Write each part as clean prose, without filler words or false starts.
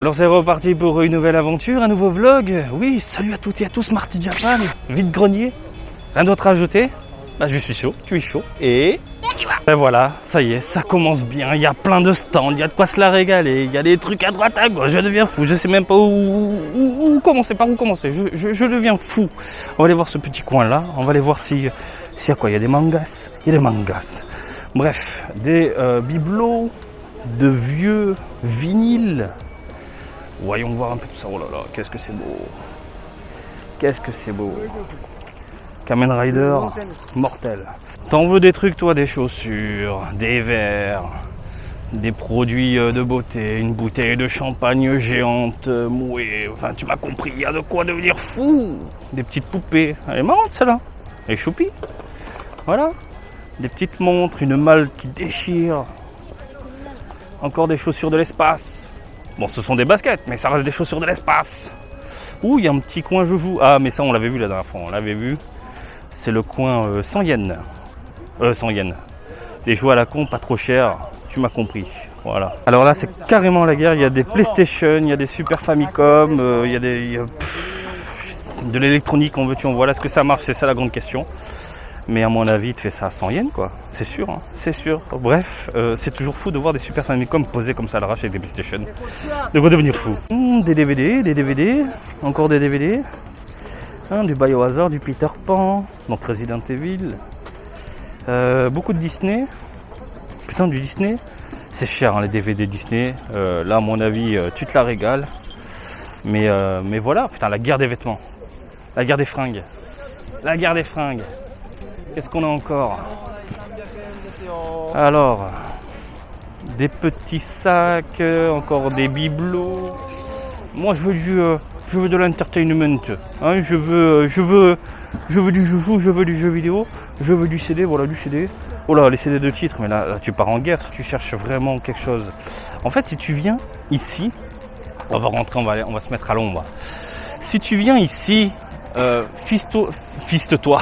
Alors c'est reparti pour une nouvelle aventure, un nouveau vlog. Oui, salut à toutes et à tous, Marty Japan. Vite grenier, rien d'autre à ajouter. Bah je suis chaud, tu es chaud. Et voilà, ça y est, ça commence bien. Il y a plein de stands, il y a de quoi se la régaler. Il y a des trucs à droite, à gauche, je deviens fou. Je sais même pas où commencer, par où commencer. Je deviens fou. On va aller voir ce petit coin là, on va aller voir s'il y a quoi. Il y a des mangas, il y a des mangas. Bref, des bibelots, de vieux vinyles. Voyons voir un peu tout ça. Oh là là, qu'est-ce que c'est beau. Qu'est-ce que c'est beau. Kamen Rider, mortel. T'en veux des trucs toi, des chaussures, des verres, des produits de beauté, une bouteille de champagne géante, mouée. Enfin, tu m'as compris, il y a de quoi devenir fou. Des petites poupées. Elle est marrante celle-là. Elle est choupie. Voilà. Des petites montres, une malle qui déchire. Encore des chaussures de l'espace. Bon, ce sont des baskets, mais ça reste des chaussures de l'espace. Ouh, il y a un petit coin joujou. Ah, mais ça, on l'avait vu la dernière fois. On l'avait vu. C'est le coin 100 yens. 100 yens. Les jouets à la con, pas trop cher. Tu m'as compris. Voilà. Alors là, c'est carrément la guerre. Il y a des PlayStation, il y a des Super Famicom, il y a de l'électronique, on veut, tu en vois. Là, est-ce que ça marche? C'est ça la grande question. Mais à mon avis, il te fait ça à 100 yens, quoi. C'est sûr, hein. C'est sûr. Bref, c'est toujours fou de voir des Super Famicom posés comme ça à l'arrache avec des PlayStation. De quoi devenir fou. Des DVD, encore des DVD. Du Biohazard, du Peter Pan, donc Resident Evil. Beaucoup de Disney. Putain, du Disney. C'est cher, hein, les DVD Disney. Là, à mon avis, tu te la régales. Mais voilà, putain, la guerre des vêtements. La guerre des fringues. La guerre des fringues. Qu'est-ce qu'on a encore? Alors, des petits sacs, encore des bibelots. Moi, je veux de l'entertainment. Hein, je veux du joujou, je veux du jeu vidéo, je veux du CD, voilà du CD. Oh là, les CD de titres, mais là tu pars en guerre si tu cherches vraiment quelque chose. En fait, si tu viens ici, on va rentrer, on va se mettre à l'ombre. Si tu viens ici, fiste-toi.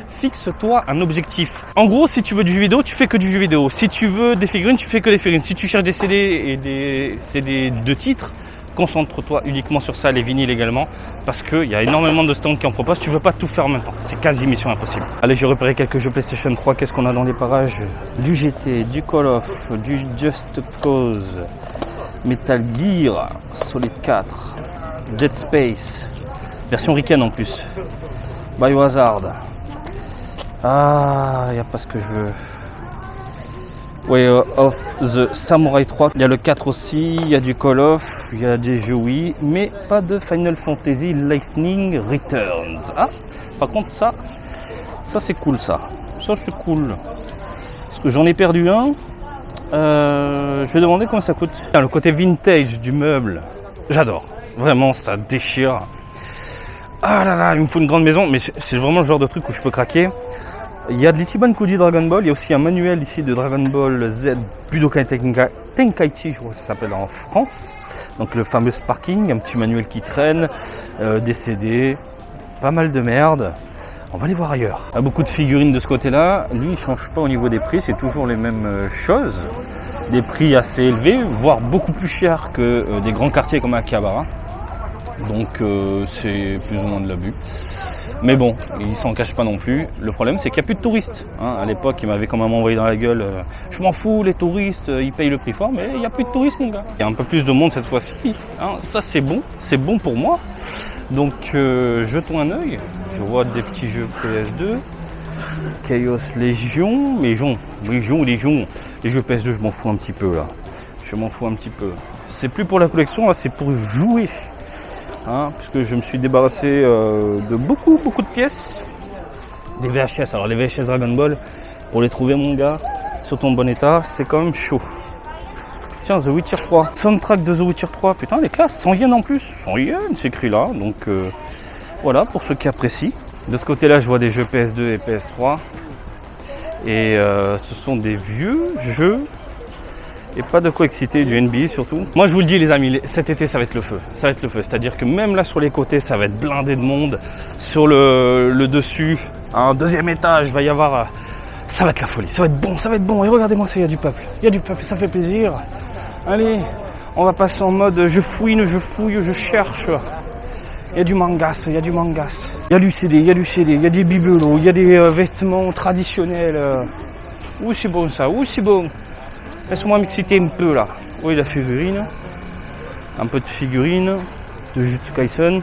Fixe-toi un objectif. En gros, si tu veux du jeu vidéo, tu fais que du jeu vidéo. Si tu veux des figurines, tu fais que des figurines. Si tu cherches des CD et des CD de titres, concentre-toi uniquement sur ça, les vinyles également, parce qu'il y a énormément de stands qui en proposent. Tu ne veux pas tout faire en même temps. C'est quasi mission impossible. Allez, j'ai repéré quelques jeux PlayStation 3. Qu'est-ce qu'on a dans les parages? Du GT, du Call of, du Just Cause, Metal Gear, Solid 4, Dead Space, version Riken en plus. Biohazard. Ah, il n'y a pas ce que je veux. Way of the Samurai 3. Il y a le 4 aussi, il y a du Call of, il y a des jeux oui, mais pas de Final Fantasy Lightning Returns. Ah, par contre ça c'est cool ça. Ça c'est cool. Parce que j'en ai perdu un. Je vais demander combien ça coûte. Le côté vintage du meuble, j'adore. Vraiment, ça déchire. Ah là là, il me faut une grande maison, mais c'est vraiment le genre de truc où je peux craquer. Il y a de l'Ichiban Kuji Dragon Ball, il y a aussi un manuel ici de Dragon Ball Z Budokai Tenkaichi, je crois que ça s'appelle en France. Donc le fameux Sparking, un petit manuel qui traîne, des CD, pas mal de merde. On va aller voir ailleurs. Il y a beaucoup de figurines de ce côté-là. Lui, il change pas au niveau des prix, c'est toujours les mêmes choses. Des prix assez élevés, voire beaucoup plus chers que des grands quartiers comme Akihabara. Donc c'est plus ou moins de l'abus. Mais bon, il s'en cache pas non plus. Le problème c'est qu'il n'y a plus de touristes. Hein, à l'époque, il m'avait quand même envoyé dans la gueule. Je m'en fous, les touristes, ils payent le prix fort, mais il n'y a plus de touristes mon gars. Il y a un peu plus de monde cette fois-ci. Hein, ça c'est bon pour moi. Donc jetons un œil. Je vois des petits jeux PS2. Chaos Légion. Les jeux PS2 je m'en fous un petit peu là. Je m'en fous un petit peu. C'est plus pour la collection, là, c'est pour jouer. Hein, puisque je me suis débarrassé de beaucoup de pièces. Des VHS, alors les VHS Dragon Ball, pour les trouver mon gars, surtout en bon état, c'est quand même chaud. Tiens, The Witcher 3, soundtrack de The Witcher 3, putain les classes, 100 yens en plus, 100 yens c'est écrit là, donc voilà, pour ceux qui apprécient. De ce côté là, je vois des jeux PS2 et PS3, et ce sont des vieux jeux. Et pas de quoi exciter, du NBA surtout. Moi je vous le dis les amis, cet été ça va être le feu. Ça va être le feu, c'est-à-dire que même là sur les côtés ça va être blindé de monde. Sur le dessus, un deuxième étage, va y avoir... Ça va être la folie, ça va être bon. Et regardez-moi ça, il y a du peuple, ça fait plaisir. Allez, On va passer en mode je fouine, je fouille, je cherche. Il y a du mangas, il y a du mangas. Il y a du CD, il y a du CD, il y a des bibelots, il y a des vêtements traditionnels. Ouh, c'est bon ça, ouh, c'est bon. Laisse-moi m'exciter un peu là. Oui, la figurine. Un peu de figurines de Jujutsu Kaisen.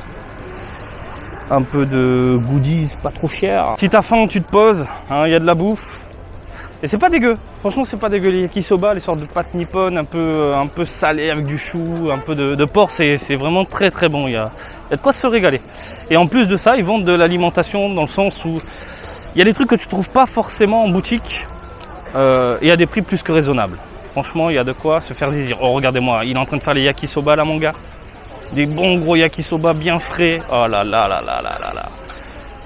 Un peu de goodies pas trop cher. Si t'as faim, tu te poses, hein, y a de la bouffe. Et c'est pas dégueu, franchement c'est pas dégueu. Les yakisoba, les sortes de pâtes nippones un peu salées avec du chou, un peu de porc, c'est vraiment très très bon. Il y a de quoi se régaler. Et en plus de ça, ils vendent de l'alimentation dans le sens où il y a des trucs que tu trouves pas forcément en boutique et à des prix plus que raisonnables. Franchement, il y a de quoi se faire plaisir. Oh, regardez-moi, il est en train de faire les yakisoba là, mon gars. Des bons gros yakisoba bien frais. Oh là là là là là là là.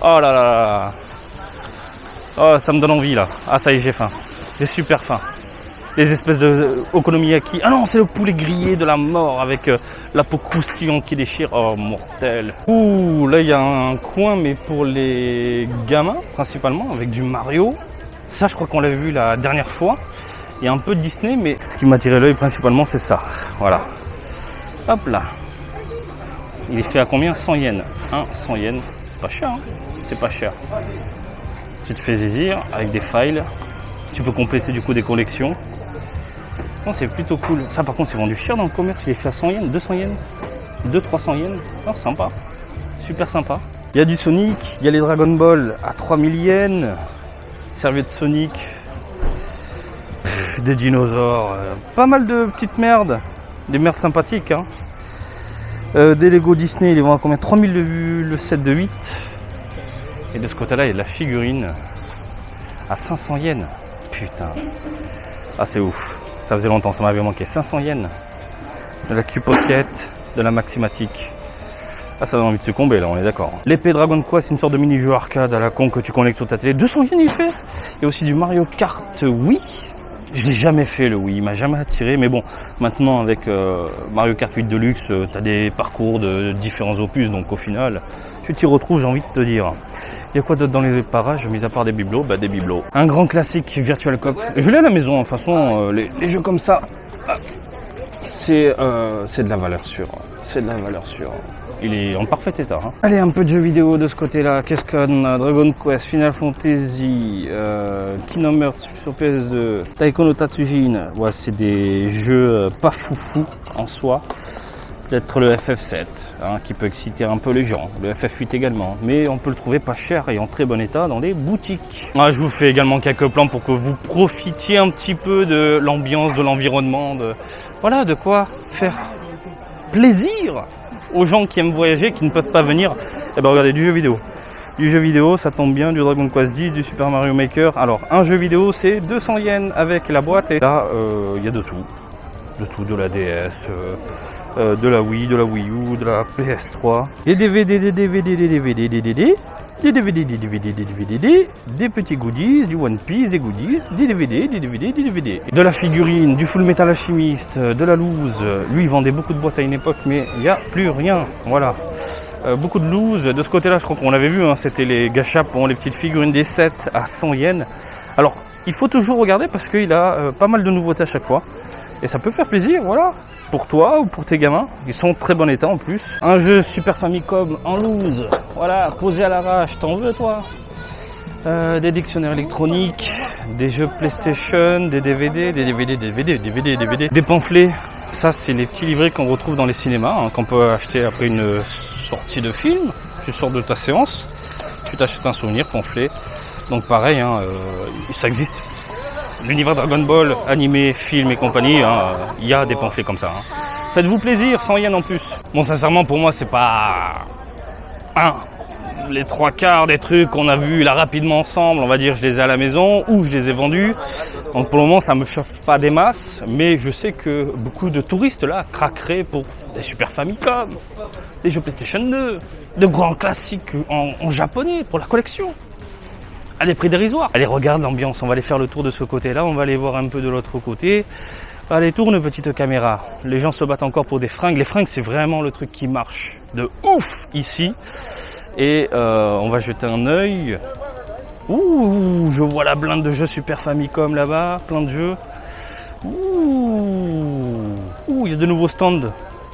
Oh là là là. Oh, ça me donne envie là. Ah, ça y est, j'ai faim. J'ai super faim. Les espèces de okonomiyaki. Ah non, c'est le poulet grillé de la mort avec la peau croustillante qui déchire. Oh, mortel. Ouh, là, il y a un coin, mais pour les gamins, principalement, avec du Mario. Ça, je crois qu'on l'avait vu la dernière fois. Il y a un peu de Disney, mais ce qui m'a tiré l'œil principalement, c'est ça. Voilà. Hop là. Il est fait à combien? 100 yens. 100 yens. C'est pas cher, hein. C'est pas cher. Tu te fais saisir avec des files. Tu peux compléter du coup des collections. Non, c'est plutôt cool. Ça par contre c'est vendu cher dans le commerce. Il est fait à 100 yens, 200 yens, 200-300 yens. Ah, c'est sympa. Super sympa. Il y a du Sonic, il y a les Dragon Ball à 3000 yens. Serviette Sonic. Des dinosaures. Pas mal de petites merdes. Des merdes sympathiques. Hein. Des Lego Disney, ils vont à combien? 3000 le set de 8. Et de ce côté-là, il y a de la figurine à 500 yens. Putain. Ah, c'est ouf. Ça faisait longtemps, ça m'avait manqué. 500 yens. De la Q-Posket, de la Maximatic. Ah, ça donne envie de succomber, là, on est d'accord. L'épée Dragon Quest, une sorte de mini-jeu arcade à la con que tu connectes sur ta télé. 200 yens, il fait. Et aussi du Mario Kart Wii. Je l'ai jamais fait, le Wii. Il m'a jamais attiré. Mais bon, maintenant, avec Mario Kart 8 Deluxe, tu as des parcours de différents opus. Donc, au final, tu t'y retrouves, j'ai envie de te dire. Il y a quoi d'autre dans les parages, mis à part des bibelots? Bah, des bibelots. Un grand classique, Virtual Cop. Je l'ai à la maison, de toute façon, les jeux comme ça, c'est de la valeur sûre. C'est de la valeur sûre. Il est en parfait état. Hein. Allez, un peu de jeux vidéo de ce côté-là. Qu'est-ce qu'on a? Dragon Quest, Final Fantasy, Kingdom Hearts sur PS2, Taiko no Tatsujin. Ouais, c'est des jeux pas foufou en soi. Peut-être le FF7, hein, qui peut exciter un peu les gens. Le FF8 également. Mais on peut le trouver pas cher et en très bon état dans les boutiques. Ah, je vous fais également quelques plans pour que vous profitiez un petit peu de l'ambiance, de l'environnement. Voilà, de quoi faire plaisir aux gens qui aiment voyager, qui ne peuvent pas venir. Eh ben regardez, du jeu vidéo. Du jeu vidéo, ça tombe bien, du Dragon Quest 10, du Super Mario Maker. Alors, un jeu vidéo, c'est 200 yens avec la boîte. Et là, il y a de tout. De tout, de la DS... de la Wii, de la Wii U, de la PS3, des DVD, des DVD, des DVD, des DVD, des DVD, des DVD, des DVD, des petits goodies, du One Piece, des goodies, des DVD, des DVD, des DVD. De la figurine, du Full Metal Alchemist, de la loose. Lui, il vendait beaucoup de boîtes à une époque, mais il n'y a plus rien. Voilà. Beaucoup de loose. De ce côté-là, je crois qu'on l'avait vu, hein, c'était les gachapes, les petites figurines des 7 à 100 yens. Alors, il faut toujours regarder parce qu'il a pas mal de nouveautés à chaque fois. Et ça peut faire plaisir, voilà. Pour toi ou pour tes gamins. Ils sont en très bon état en plus. Un jeu Super Famicom en loose. Voilà, posé à l'arrache. T'en veux, toi? Des dictionnaires électroniques, des jeux PlayStation, des DVD, des pamphlets. Ça, c'est les petits livrets qu'on retrouve dans les cinémas, hein, qu'on peut acheter après une sortie de film. Tu sors de ta séance, tu t'achètes un souvenir, pamphlet. Donc pareil, hein, ça existe. L'univers Dragon Ball, animé, film et compagnie, hein, y a des pamphlets comme ça. Hein. Faites-vous plaisir, 100 yens en plus. Bon, sincèrement, pour moi, c'est pas... les 3/4 des trucs qu'on a vus là rapidement ensemble, on va dire, je les ai à la maison ou je les ai vendus. Donc pour le moment, ça me chauffe pas des masses, mais je sais que beaucoup de touristes là craqueraient pour des Super Famicom, des jeux PlayStation 2, de grands classiques en japonais pour la collection. À des prix dérisoires. Allez, regarde l'ambiance, on va aller faire le tour de ce côté-là, on va aller voir un peu de l'autre côté. Allez, tourne petite caméra. Les gens se battent encore pour des fringues. Les fringues, c'est vraiment le truc qui marche de ouf ici. Et on va jeter un œil. Ouh, je vois la blinde de jeux Super Famicom là-bas, plein de jeux. Ouh. Ouh, il y a de nouveaux stands.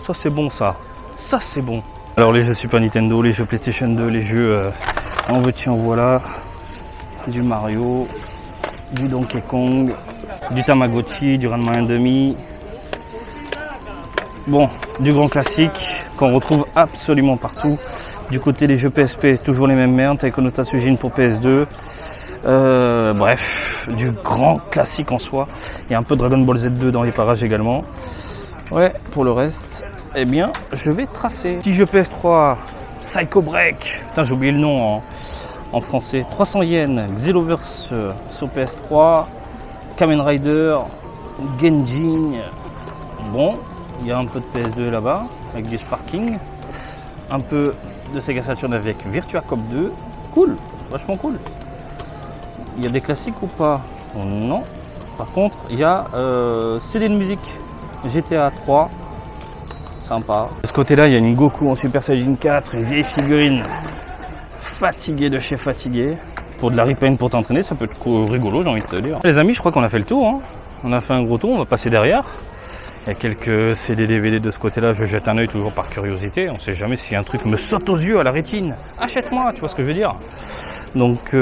Ça c'est bon ça. Ça c'est bon. Alors les jeux Super Nintendo, les jeux PlayStation 2, les jeux en veux-tu en voilà. Du Mario, du Donkey Kong, du Tamagotchi, du Ranma 1/2. Bon, du grand classique qu'on retrouve absolument partout. Du côté des jeux PSP, toujours les mêmes merdes. Taiko no Tatsujin pour PS2. Bref, du grand classique en soi. Il y a un peu Dragon Ball Z2 dans les parages également. Ouais, pour le reste, eh bien, je vais tracer. Petit jeu PS3, Psycho Break. Putain, j'ai oublié le nom en français. 300 yens, Xenoverse sur PS3, Kamen Rider, Genjin. Bon, il y a un peu de PS2 là-bas, avec du Sparking. Un peu de Sega Saturn avec Virtua Cop 2. Cool, vachement cool. Il y a des classiques ou pas? Non. Par contre, il y a CD de musique, GTA 3. Sympa. De ce côté-là, il y a une Goku en Super Saiyan 4, une vieille figurine fatiguée de chez fatigué. Pour de la repaint pour t'entraîner, ça peut être rigolo, j'ai envie de te dire. Les amis, je crois qu'on a fait le tour. Hein. On a fait un gros tour, on va passer derrière. Il y a quelques CD, DVD de ce côté-là, je jette un œil toujours par curiosité. On sait jamais si un truc me saute aux yeux à la rétine. Achète-moi, tu vois ce que je veux dire. Donc,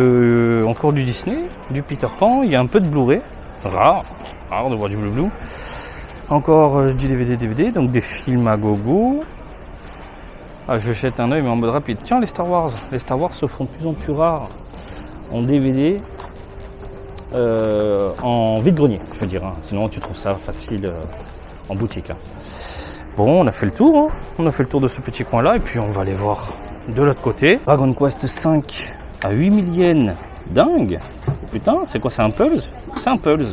encore du Disney, du Peter Pan, il y a un peu de Blu-ray. Rare de voir du Blu-ray. Encore du DVD, donc des films à gogo. Ah, je jette un œil mais en mode rapide. Tiens, les Star Wars se font de plus en plus rares en DVD, en vide-grenier, je veux dire. Hein. Sinon, tu trouves ça facile en boutique. Hein. Bon, on a fait le tour. Hein. On a fait le tour de ce petit coin-là et puis on va aller voir de l'autre côté. Dragon Quest 5 à 8000 yens. Dingue. Putain, c'est quoi, c'est un Pulse? C'est un Pulse.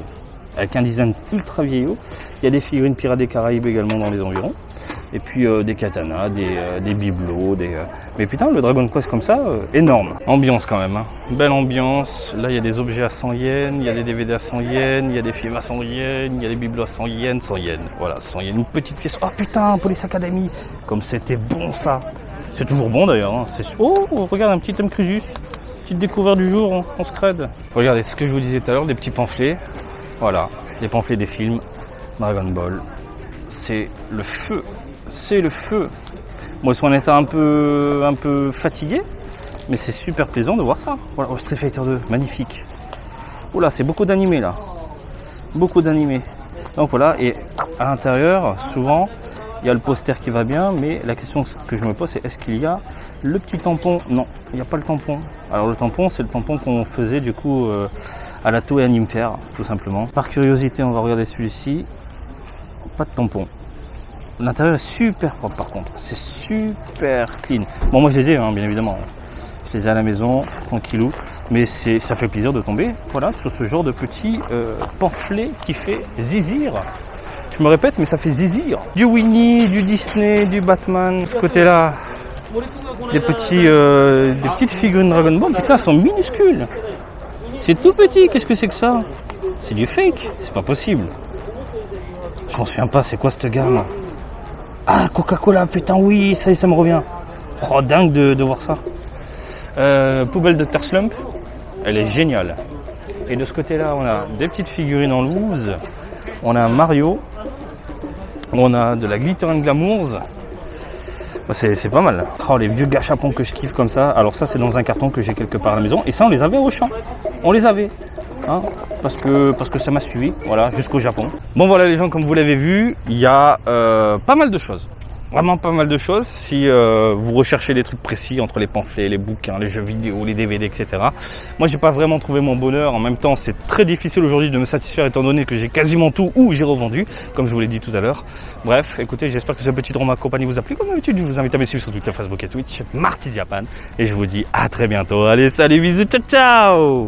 Avec un design ultra vieillot. Il y a des figurines Pirates des Caraïbes également dans les environs. Et puis des katanas, des bibelots, Mais putain, le Dragon Quest comme ça, énorme. Ambiance quand même, hein. Belle ambiance. Là, il y a des objets à 100 yens, il y a des DVD à 100 yens, il y a des films à 100 yens, il y a des bibelots à 100 yens, 100 yens. Voilà, 100 yens, une petite pièce. Oh putain, Police Academy. Comme c'était bon ça. C'est toujours bon d'ailleurs. Hein. Oh, regarde un petit Tom Cruise. Petite découverte du jour, on scred. Regardez, ce que je vous disais tout à l'heure, des petits pamphlets. Voilà, les pamphlets des films Dragon Ball. C'est le feu. C'est le feu. Moi, je suis en état un peu fatigué, mais c'est super plaisant de voir ça. Voilà, oh, Street Fighter 2, magnifique. Oula, c'est beaucoup d'animés là. Beaucoup d'animés. Donc voilà, et à l'intérieur, souvent, il y a le poster qui va bien, mais la question que je me pose, c'est est-ce qu'il y a le petit tampon? Non, il n'y a pas le tampon. Alors le tampon, c'est le tampon qu'on faisait du coup à la Toei Anime Fair, tout simplement. Par curiosité, on va regarder celui-ci. Pas de tampon. L'intérieur est super propre par contre, c'est super clean. Bon, moi je les ai, hein, bien évidemment. Je les ai à la maison, tranquillou. Mais ça fait plaisir de tomber, voilà, sur ce genre de petit pamphlet qui fait zizir. Je me répète, mais ça fait zizir. Du Winnie, du Disney, du Batman. De ce côté-là, des petites figurines Dragon Ball. Putain, elles sont minuscules. C'est tout petit. Qu'est-ce que c'est que ça? C'est du fake. C'est pas possible. Je m'en souviens pas. C'est quoi cette gamme? Ah, Coca-Cola. Putain, oui, ça me revient. Oh, dingue de voir ça. Poubelle Dr Slump. Elle est géniale. Et de ce côté-là, on a des petites figurines en loose. On a un Mario. On a de la Glitter and Glamours. C'est pas mal. Oh, les vieux gâchapons que je kiffe comme ça. Alors ça, c'est dans un carton que j'ai quelque part à la maison. Et ça, on les avait au champ. On les avait. Hein, parce que ça m'a suivi. Voilà, jusqu'au Japon. Bon, voilà les gens, comme vous l'avez vu, il y a pas mal de choses. Vraiment pas mal de choses. Si vous recherchez des trucs précis entre les pamphlets, les bouquins, les jeux vidéo, les DVD, etc. Moi, j'ai pas vraiment trouvé mon bonheur. En même temps, c'est très difficile aujourd'hui de me satisfaire étant donné que j'ai quasiment tout ou j'ai revendu, comme je vous l'ai dit tout à l'heure. Bref, écoutez, j'espère que ce petit drama compagnie vous a plu. Comme d'habitude, je vous invite à me suivre sur Twitter, Facebook et Twitch, Marty Japan. Et je vous dis à très bientôt. Allez, salut, bisous, ciao, ciao!